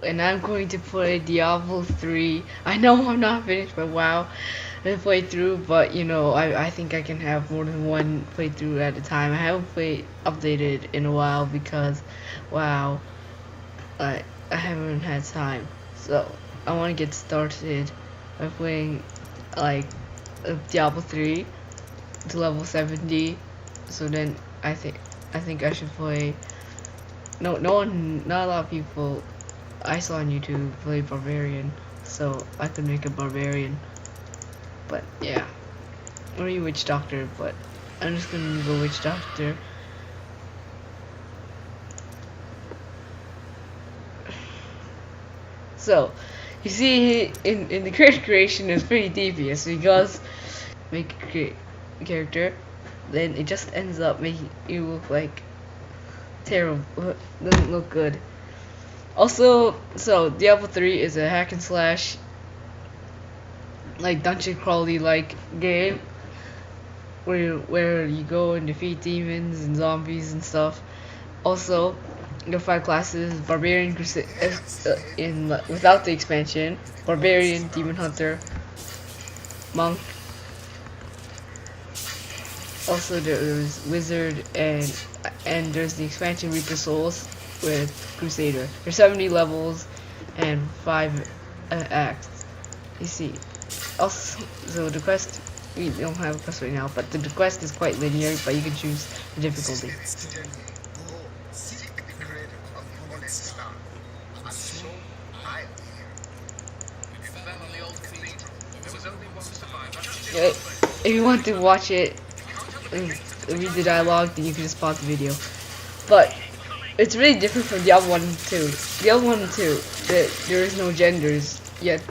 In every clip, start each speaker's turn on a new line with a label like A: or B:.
A: and I'm going to play Diablo 3. I know I'm not finished by WoW playthrough, but you know, I think I can have more than one playthrough at a time. I haven't played updated in a while because WoW, I haven't had time. So I want to get started by playing like Diablo 3 to level 70. So then I think I should play. No, no one, not a lot of people I saw on YouTube play Barbarian, so I could make a Barbarian. But yeah, or a Witch Doctor, but I'm just gonna go Witch Doctor. So, you see, in the character creation, it's pretty devious because make a character, then it just ends up making you look like terrible. Doesn't look good. Also, so Diablo 3 is a hack and slash, like dungeon crawly like game where you go and defeat demons and zombies and stuff. Also, the 5 classes: Barbarian, in without the expansion, Barbarian, Demon Hunter, Monk. Also, there's Wizard and there's the expansion Reaper Souls with Crusader. There's 70 levels and 5 acts. You see. Also, so the quest, we don't have a quest right now, but the quest is quite linear, but you can choose the difficulty. If you want to watch it and read the dialogue, then you can just pause the video. But it's really different from Diablo 1 and 2. Diablo 1 and 2, there is no genders yet.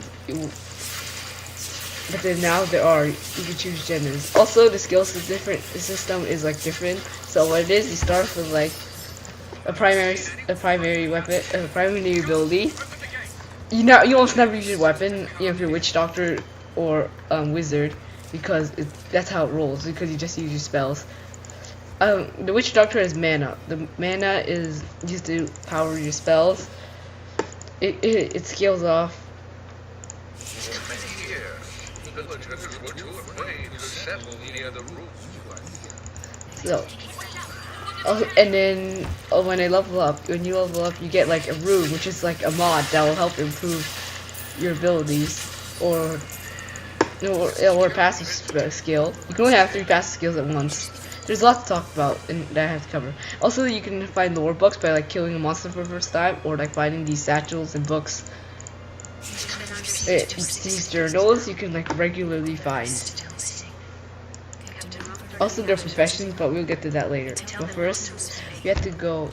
A: But then now there are. You can choose genders. Also, the skills is different. The system is like different. So what it is, you start with like a primary weapon, a primary ability. You almost never use your weapon, if you're Witch Doctor or Wizard, because that's how it rolls. Because you just use your spells. The Witch Doctor has mana. The mana is used to power your spells. It scales off. So, and then when you level up, you get like a rune, which is like a mod that will help improve your abilities, or passive skill. You can only have 3 passive skills at once. There's a lot to talk about and that I have to cover. Also, you can find lore books by like killing a monster for the first time, or like finding these satchels and books. These journals you can like regularly find. Also, there are professions, but we'll get to that later. But first, you have to go.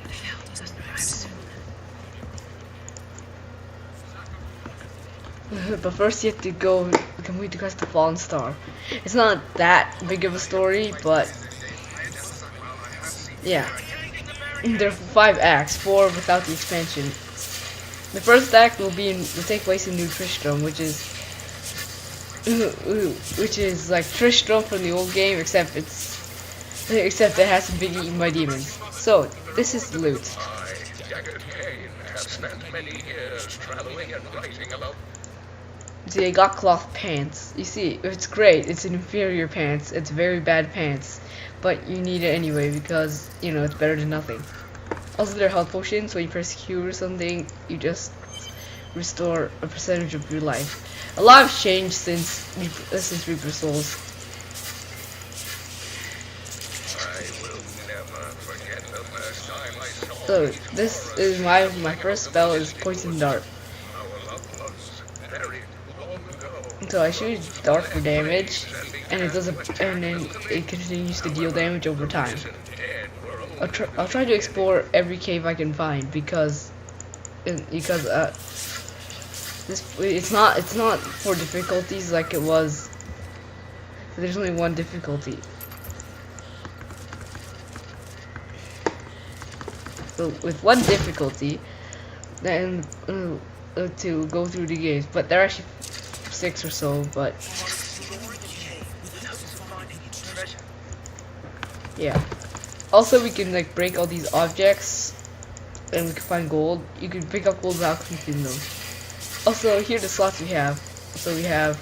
A: But first, you have to go complete the quest of Fallen Star. It's not that big of a story, but yeah. There are 5 acts, 4 without the expansion. The first act will take place in New Tristram, which is like Tristram from the old game, except it hasn't been eaten by demons. So this is the loot. See, I got cloth pants. You see, it's great. It's an inferior pants. It's very bad pants, but you need it anyway because it's better than nothing. Also, there are health potions. When you press Q or something, you just restore a percentage of your life. A lot has changed since Reaper Souls. So this is my first spell is Poison Dart. So I shoot Dart for damage, and then it continues to deal damage over time. I'll try to explore every cave I can find because it's not for difficulties like it was. There's only one difficulty. So with one difficulty, then to go through the games, but there are actually 6 or so. But yeah. Also, we can like break all these objects and we can find gold. You can pick up gold without completing them. Also, here are the slots we have. So we have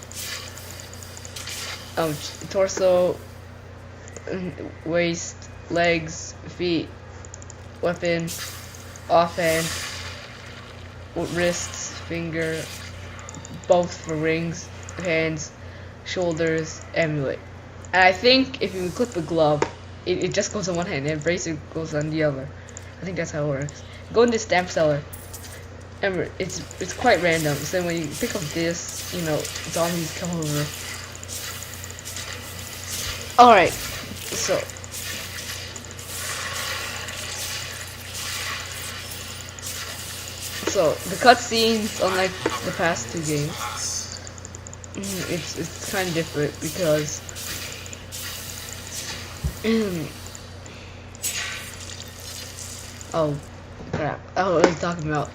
A: torso, waist, legs, feet, weapon, offhand, wrists, finger, both for rings, hands, shoulders, amulet. And I think if you click the glove, it just goes on one hand and bracer goes on the other. I think that's how it works. Go into stamp seller. Remember, it's quite random. So when you pick up this, you know, zombies come over. Alright, so the cutscenes, unlike the past two games, it's kind of different because oh crap! Oh, what was I talking about?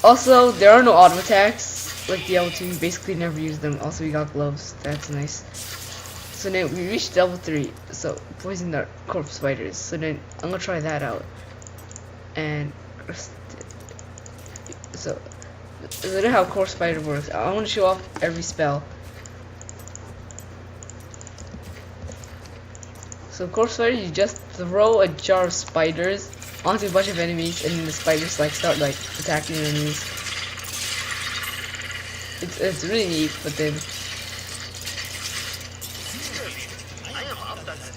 A: Also, there are no auto attacks like Diablo 2. You basically never use them. Also, we got gloves. That's nice. So then we reached level 3. So poison dart corpse spiders. So then I'm gonna try that out. And so look at how corpse spider works. I want to show off every spell. So corpse spider, you just throw a jar of spiders onto a bunch of enemies, and then the spiders like start like attacking enemies. It's really neat, but then
B: I am Abdallah,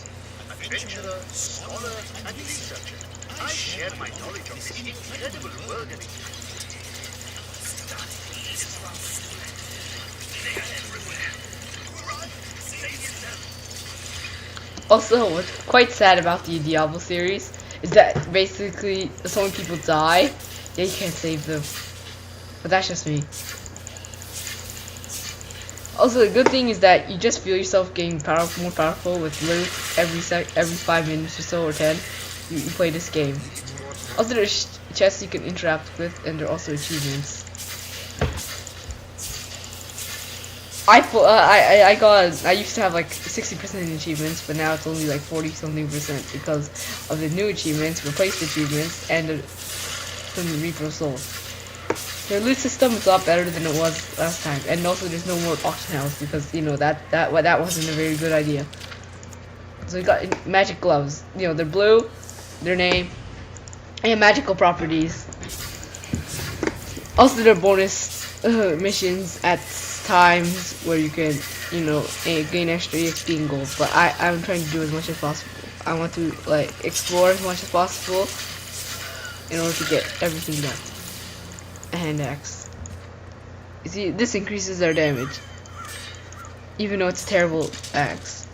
B: adventurer, scholar, and researcher. I share my knowledge of this incredible world and
A: also what's quite sad about the Diablo series is that basically so many people die, they can't save them. But that's just me. Also, the good thing is that you just feel yourself getting more powerful with loot every 5 minutes or so, or 10. You play this game. Also, there's chests you can interact with, and there are also achievements. I used to have like 60% achievements, but now it's only like 40-something% because of the new achievements, replaced achievements, and from the Reaper of Souls. The loot system is a lot better than it was last time, and also there's no more auction house because you know that wasn't a very good idea. So we got magic gloves. You know, they're blue, their name, and magical properties. Also, there are bonus missions at times where you can, you know, gain extra EXP and gold. But I'm trying to do as much as possible. I want to like explore as much as possible in order to get everything done. Hand axe. You see, this increases their damage, even though it's a terrible axe.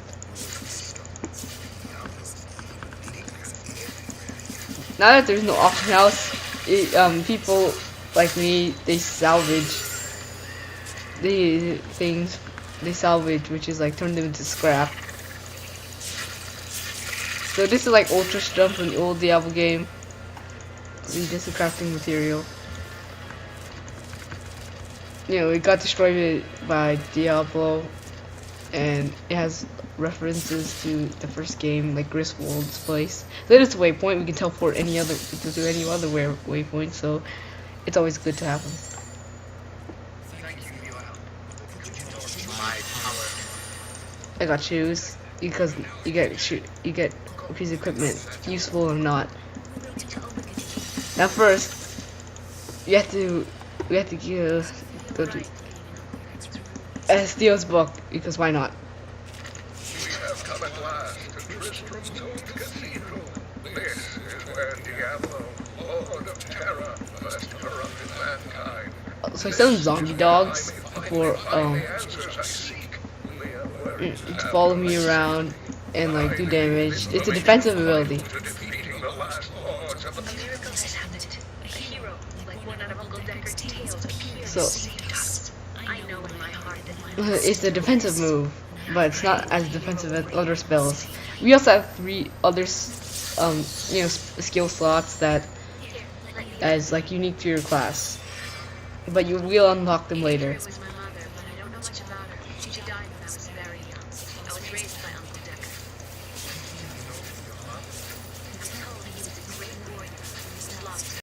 A: Now that there's no auction house, people like me, they salvage the things they salvage, which is like turn them into scrap. So this is like ultra stuff from the old Diablo game. See, this is crafting material. You know, it got destroyed by Diablo, and it has references to the first game, like Griswold's place. Then it's a waypoint. We can teleport to any other waypoint, so it's always good to have them. I got shoes because you get a piece of equipment, useful or not. Now first, we have to go to Steele's book because why not?
C: We have come at last to Tristram's old cathedral. This is where Diablo, Lord of Terror, first corrupted mankind.
A: So I sell zombie dogs for to follow me around and like do damage. It's a defensive ability. So it's a defensive move, but it's not as defensive as other spells. We also have 3 other you know, skill slots that is like unique to your class, but you will unlock them later.